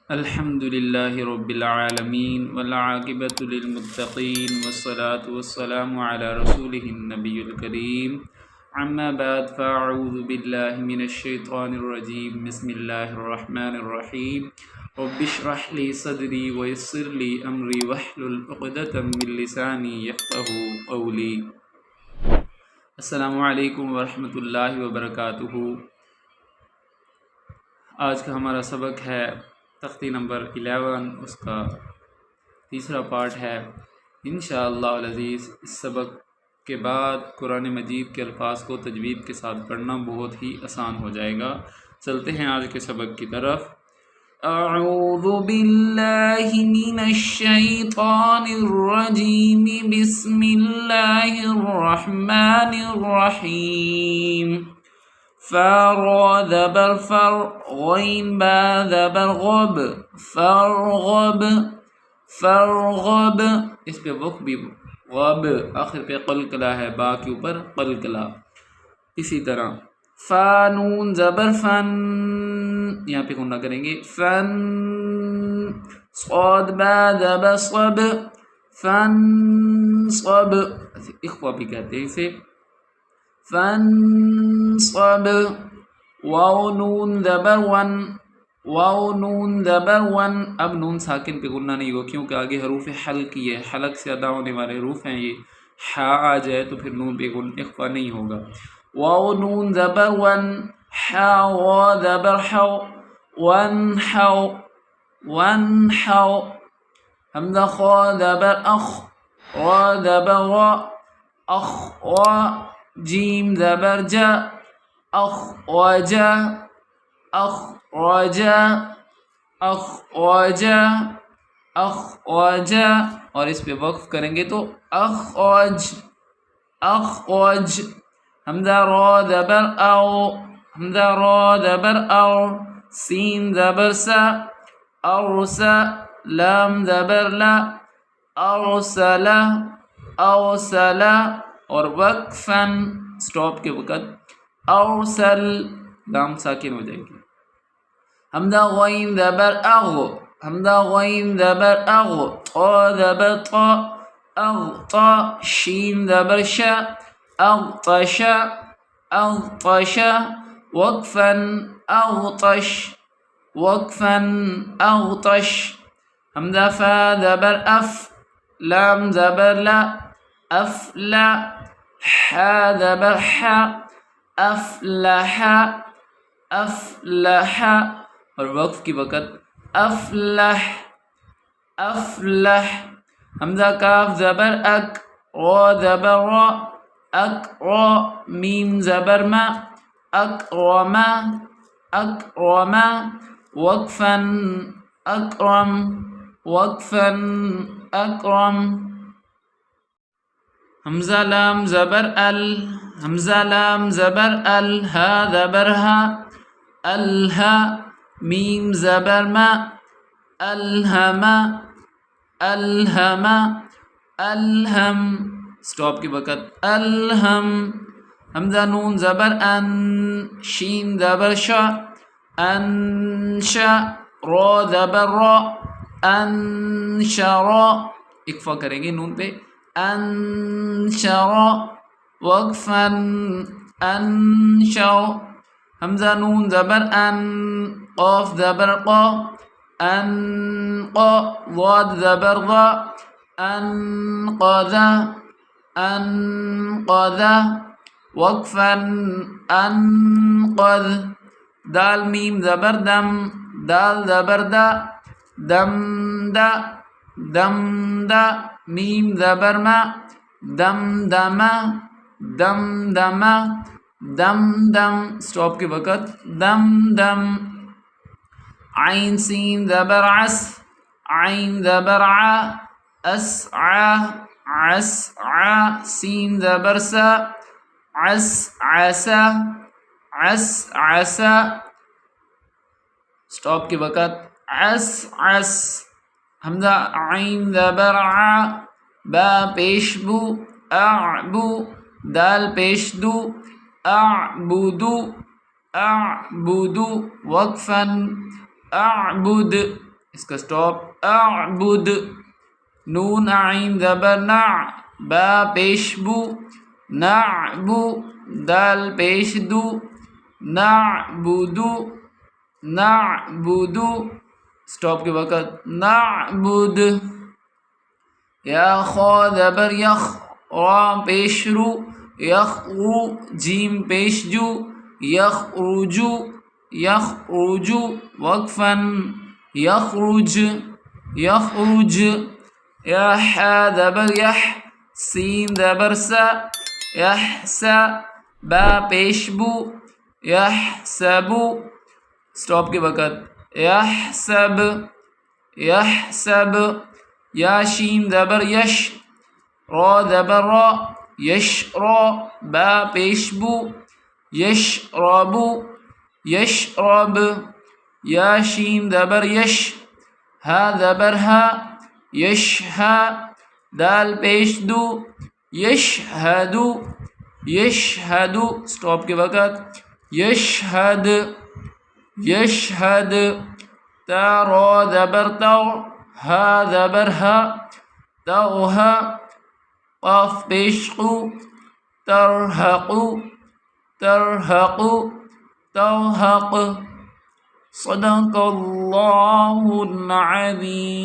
الحمد لله رب العالمين والعاقبة للمتقين والصلاة والسلام على رسوله النبي الكريم عما بعد فأعوذ بالله من الشيطان الرجيم بسم الله الرحمن الرحيم رب اشرح لي صدري ويسر لي أمري واحلل عقدة من لساني يفقهوا قولي۔ السلام علیکم ورحمۃ اللہ وبرکاتہ۔ آج کا ہمارا سبق ہے تختی نمبر 11، اس کا تیسرا پارٹ ہے۔ انشاءاللہ العزیز اس سبق کے بعد قرآن مجید کے الفاظ کو تجوید کے ساتھ پڑھنا بہت ہی آسان ہو جائے گا۔ چلتے ہیں آج کے سبق کی طرف۔ اعوذ باللہ من الشیطان الرجیم بسم اللہ الرحمن الرحیم۔ فا زبر فر غین با زبر غب فرغب فرغب، اس پہ وقف بھی غب، آخر پہ قلقلہ ہے، با کے اوپر قلقلہ۔ اسی طرح فا نون زبر فن، یہاں پہ غنہ کریں گے فن، صاد با زبر صب فن صب، اخوا بھی کہتے ہیں اسے فانصب۔ واو نون زبر ون، واو نون زبر ون، اب نون ساکن پہ غنہ نہیں ہو کیونکہ آگے حروف حلق کی ہے، حلق سے ادا ہونے والے حروف ہیں یہ۔ حا آ جائے تو پھر نون پہ اخفا نہیں ہوگا۔ واو نون زبر ون، حا غا زبر حو ون حو ون حو۔ حمزہ خا زبر اخ، را زبر را اخ را، جیم زبر جا اخرجا اخرجا اخرجا اخرجا، اور اس پہ وقف کریں گے تو اخرج اخرج۔ حمزہ را زبر او، حمزہ را زبر او، سین زبر سا ارسا، لام زبر لا ارسلا ارسلا، اور وقفاً سٹاپ کے وقت ارسل، لام ساکن ہو جائے گی۔ حمزہ غین زبر اغ، حمزہ غین زبر اغ، طا زبر طا اغطا، شین زبر شا اغطشا اغطشا، وقفاً اغطش وقفاً اغطش۔ حمزہ فا زبر اف، لام زبر لا افلا، حا زبر حا افلح افلح، اور وقف کی وقت افلح افلح۔ حمزہ کاف زبر اک، را زبر را اکرا، میم زبر ما اکرما اکرما، وقفاً اکرم وقفاً اکرم۔ حمزہ لام زبر ال، حمزہ لام زبر ال، ہا زبر ہا الہا، میم زبر ما الہما الہما الہم، سٹاپ کے وقت الہم۔ حمزہ نون زبر ان، شین زبر شا انشا، را زبر را انشرا، اکفا کریں گے نون پہ انشرا، وقفاً انشر۔ حمزہ نون زبر ان، قاف زبر قا انقا، ضاد زبر ضا انقذا انقذا، وقفاً انقذ۔ دال میم زبر دم، دال زبر دا دم دا دم دا، میم زبر ما دم دما دم دما دم دم، سٹاپ کے وقت دم دم۔ عین سین زبر عس، عین زبر ع اسعا اسعا، سین زبر سا عس عسا عس عسا، سٹاپ کے وقت عس عس۔ حمزہ عین زبر ع، با پیش بو اعبو، دال پیش دو اعبدو اعبدو، وقفاً اعبد اس کا سٹاپ اعبد، نون عین زبر نع، با پیش بو، نعبو، دال پیش دو، نعبدو، نعبدو، سٹاپ کے وقت نعبد، یا خا زبر یخ، را پیش رو، یخرو، جیم پیش جو، یخرجو، یخرجو، وقفاً، یخرج، یخرج، یا حا زبر یح، سین زبر سا، یحسا، با پیش بو، یحسبو، سٹاپ کے وقت یحسب، یحسب، یا شین زبر یش، را زبر را، یشرا، با پیش بو، یشربو، یشرب، یا شین زبر یش، ہا زبر ہا، یشہا، دال پیش دو، یشہدو، یشہدو، سٹاپ کے وقت یشہد، یشہد، تا را زبر تو، ہا زبر ہا، توہا، قاف پیش قو، ترحقو، ترحقو، توحق، صدق اللہ العظیم.